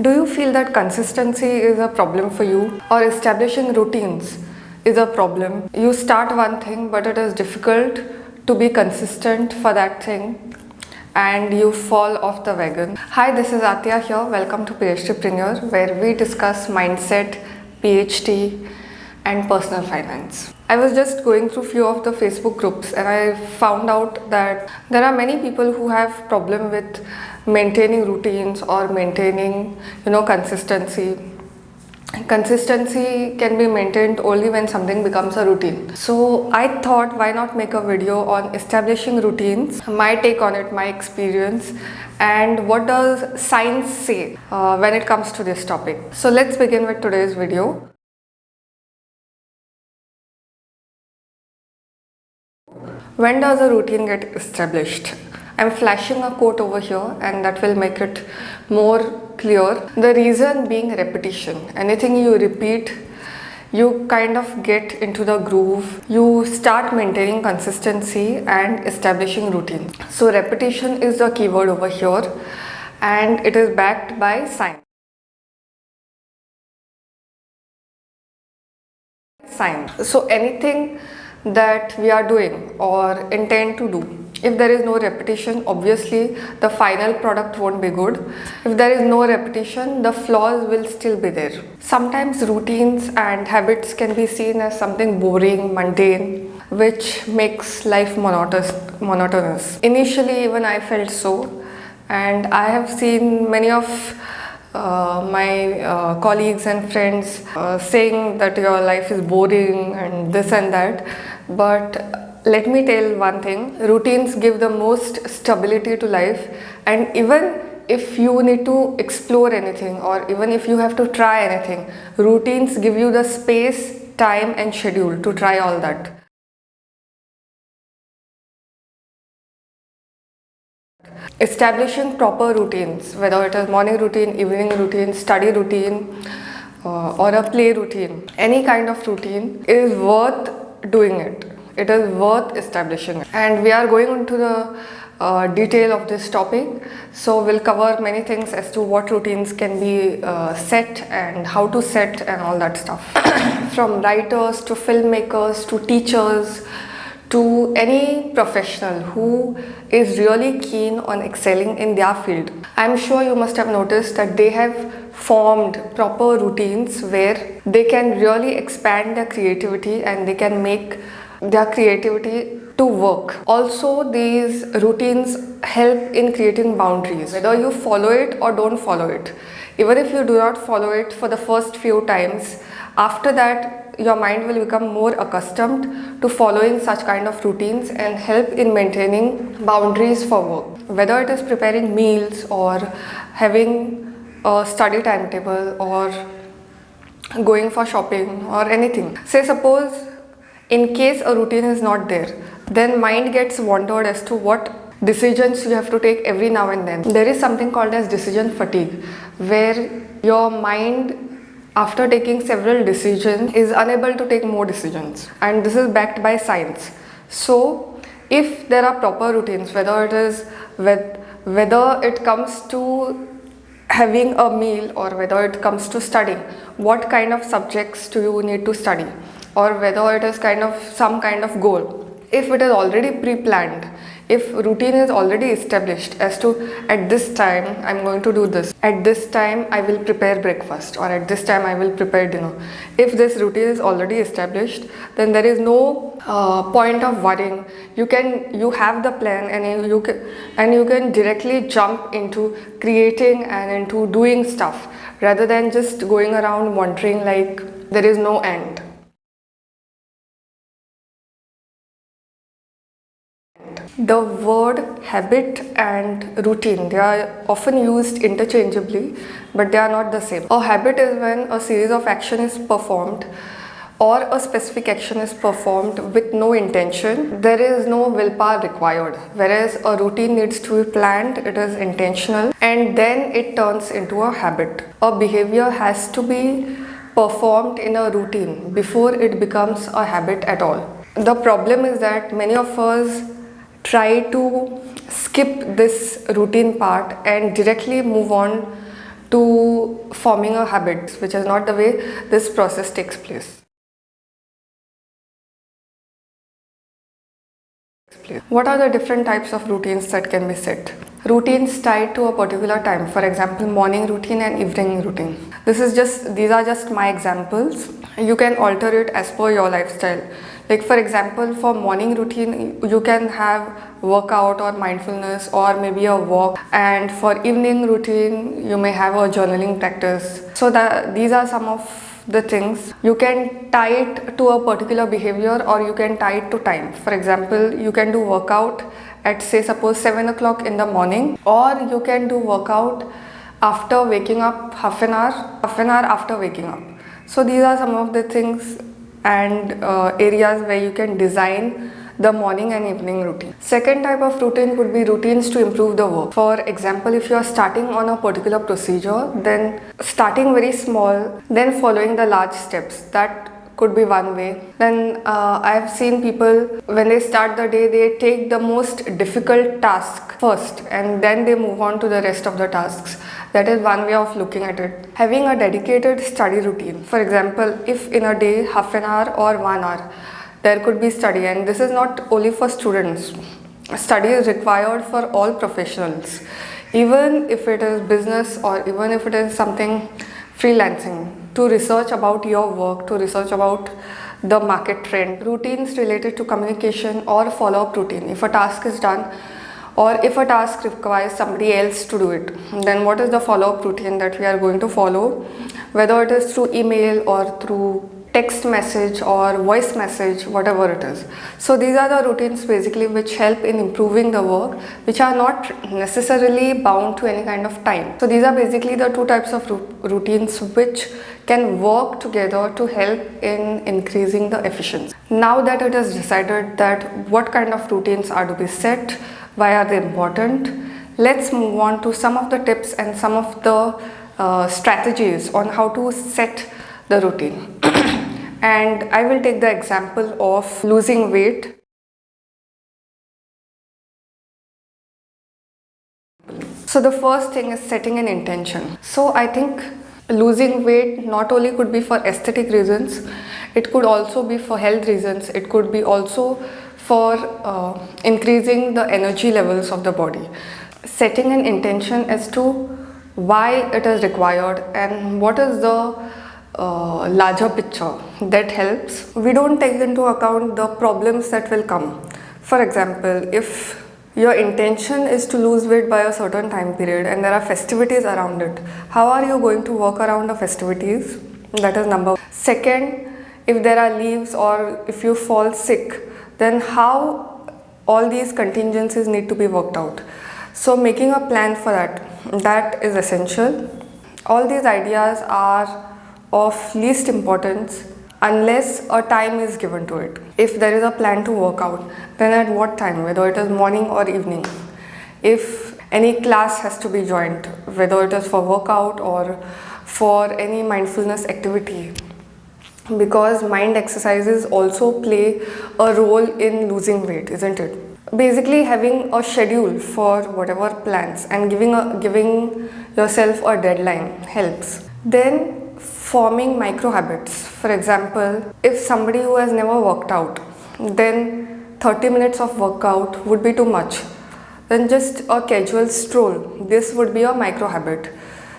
Do you feel that consistency is a problem for you, or establishing routines is a problem? You start one thing, but it is difficult to be consistent for that thing and you fall off the wagon. Hi, this is Atya here. Welcome to PhDpreneur, where we discuss mindset, PhD, and personal finance. I was just going through few of the Facebook groups and I found out that there are many people who have problem with maintaining routines or maintaining, consistency. Consistency can be maintained only when something becomes a routine. So I thought, why not make a video on establishing routines, my take on it, my experience, and what does science say when it comes to this topic. So let's begin with today's video. When does a routine get established? I'm flashing a quote over here and that will make it more clear. The reason being repetition. Anything you repeat, you kind of get into the groove. You start maintaining consistency and establishing routine. So repetition is the keyword over here and it is backed by science. So anything that we are doing or intend to do, if there is no repetition, obviously the final product won't be good. If there is no repetition, the flaws will still be there. Sometimes routines and habits can be seen as something boring, mundane, which makes life monotonous. Initially even I felt so, and I have seen many of my colleagues and friends saying that your life is boring and this and that, but let me tell one thing, routines give the most stability to life, and even if you need to explore anything or even if you have to try anything, routines give you the space, time and schedule to try all that. Establishing proper routines, whether it is morning routine, evening routine, study routine, or a play routine, any kind of routine is worth doing it. It is worth establishing it. And we are going into the detail of this topic. So we'll cover many things as to what routines can be set and how to set and all that stuff. From writers to filmmakers to teachers, to any professional who is really keen on excelling in their field. I'm sure you must have noticed that they have formed proper routines where they can really expand their creativity and they can make their creativity to work. Also, these routines help in creating boundaries, whether you follow it or don't follow it. Even if you do not follow it for the first few times, after that your mind will become more accustomed to following such kind of routines and help in maintaining boundaries for work. Whether it is preparing meals or having a study timetable or going for shopping or anything. Say suppose in case a routine is not there, then mind gets wandered as to what decisions you have to take every now and then. There is something called as decision fatigue, where your mind after taking several decisions is unable to take more decisions, and this is backed by science. So if there are proper routines, whether it comes to having a meal or whether it comes to studying, what kind of subjects do you need to study, or whether it is some kind of goal, if it is already pre-planned, if routine is already established as to at this time I'm going to do this, at this time I will prepare breakfast, or at this time I will prepare dinner. If this routine is already established, then there is no point of worrying. You have the plan and you can directly jump into creating and into doing stuff rather than just going around wondering like there is no end. The word habit and routine, they are often used interchangeably, but they are not the same. A habit is when a series of action is performed or a specific action is performed with no intention. There is no willpower required, whereas a routine needs to be planned, it is intentional, and then it turns into a habit. A behavior has to be performed in a routine before it becomes a habit at all. The problem is that many of us try to skip this routine part and directly move on to forming a habit, which is not the way this process takes place. What are the different types of routines that can be set? Routines tied to a particular time, for example, morning routine and evening routine. These are just my examples. You can alter it as per your lifestyle. Like for example, for morning routine, you can have workout or mindfulness or maybe a walk, and for evening routine, you may have a journaling practice. So these are some of the things. You can tie it to a particular behavior or you can tie it to time. For example, you can do workout at say suppose 7 o'clock in the morning, or you can do workout after waking up half an hour after waking up. So these are some of the things and areas where you can design the morning and evening routine. Second type of routine could be routines to improve the work. For example, if you are starting on a particular procedure, then starting very small, then following the large steps, that could be one way. Then I've seen people, when they start the day, they take the most difficult task first and then they move on to the rest of the tasks. That is one way of looking at it. Having a dedicated study routine. For example, if in a day half an hour or 1 hour there could be study, and this is not only for students. Study is required for all professionals, even if it is business or even if it is something freelancing, to research about your work, to research about the market trend. Routines related to communication or follow-up routine. If a task is done or if a task requires somebody else to do it, then what is the follow-up routine that we are going to follow, whether it is through email or through text message or voice message, whatever it is. So these are the routines basically which help in improving the work, which are not necessarily bound to any kind of time. So these are basically the two types of routines which can work together to help in increasing the efficiency. Now that it is decided that what kind of routines are to be set, why are they important, let's move on to some of the tips and some of the strategies on how to set the routine. And I will take the example of losing weight. So the first thing is setting an intention. So I think losing weight not only could be for aesthetic reasons, it could also be for health reasons, it could be also for increasing the energy levels of the body. Setting an intention as to why it is required and what is the larger picture, that helps. We don't take into account the problems that will come. For example, if your intention is to lose weight by a certain time period and there are festivities around it, how are you going to work around the festivities? That is number one. Second, if there are leaves or if you fall sick, then how all these contingencies need to be worked out. So making a plan for that is essential. All these ideas are of least importance unless a time is given to it. If there is a plan to work out, then at what time, whether it is morning or evening. If any class has to be joined, whether it is for workout or for any mindfulness activity, because mind exercises also play a role in losing weight, isn't it? Basically, having a schedule for whatever plans and giving yourself a deadline helps. Then forming micro habits. For example, if somebody who has never worked out, then 30 minutes of workout would be too much. Then just a casual stroll, this would be a micro habit.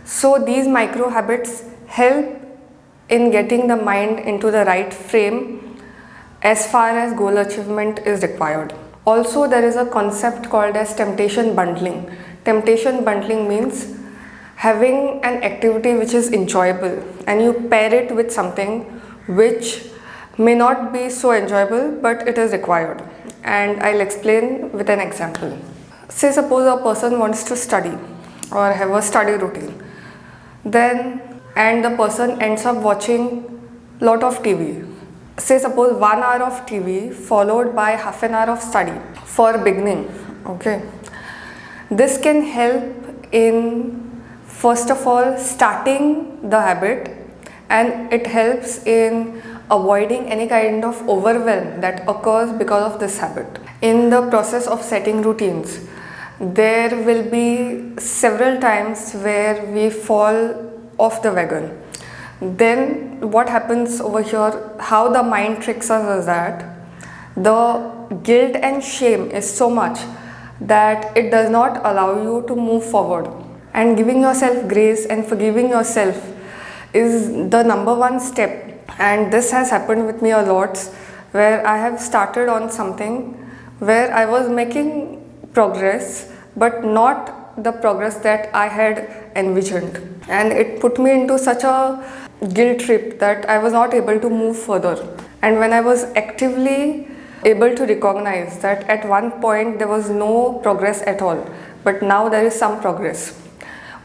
So these micro habits help in getting the mind into the right frame as far as goal achievement is required. Also, there is a concept called as temptation bundling. Temptation bundling means having an activity which is enjoyable and you pair it with something which may not be so enjoyable but it is required. And I'll explain with an example. Say suppose a person wants to study or have a study routine, and the person ends up watching lot of TV. Say suppose 1 hour of TV followed by half an hour of study for beginning. Okay, this can help in first of all starting the habit, and it helps in avoiding any kind of overwhelm that occurs because of this habit. In the process of setting routines, there will be several times where we fall off the wagon. Then what happens over here, how the mind tricks us is that the guilt and shame is so much that it does not allow you to move forward. And giving yourself grace and forgiving yourself is the number one step. And this has happened with me a lot, where I have started on something where I was making progress, but not the progress that I had envisioned. And it put me into such a guilt trip that I was not able to move further. And when I was actively able to recognize that at one point there was no progress at all, but now there is some progress,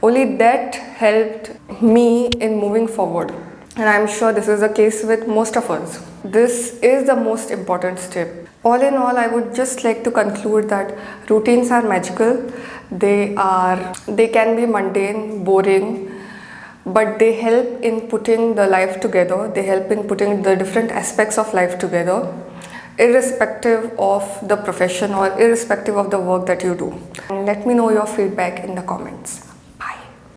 only that helped me in moving forward. And I'm sure this is the case with most of us. This is the most important step. All in all, I would just like to conclude that routines are magical. They can be mundane, boring, but they help in putting the life together. They help in putting the different aspects of life together, irrespective of the profession or irrespective of the work that you do. And let me know your feedback in the comments.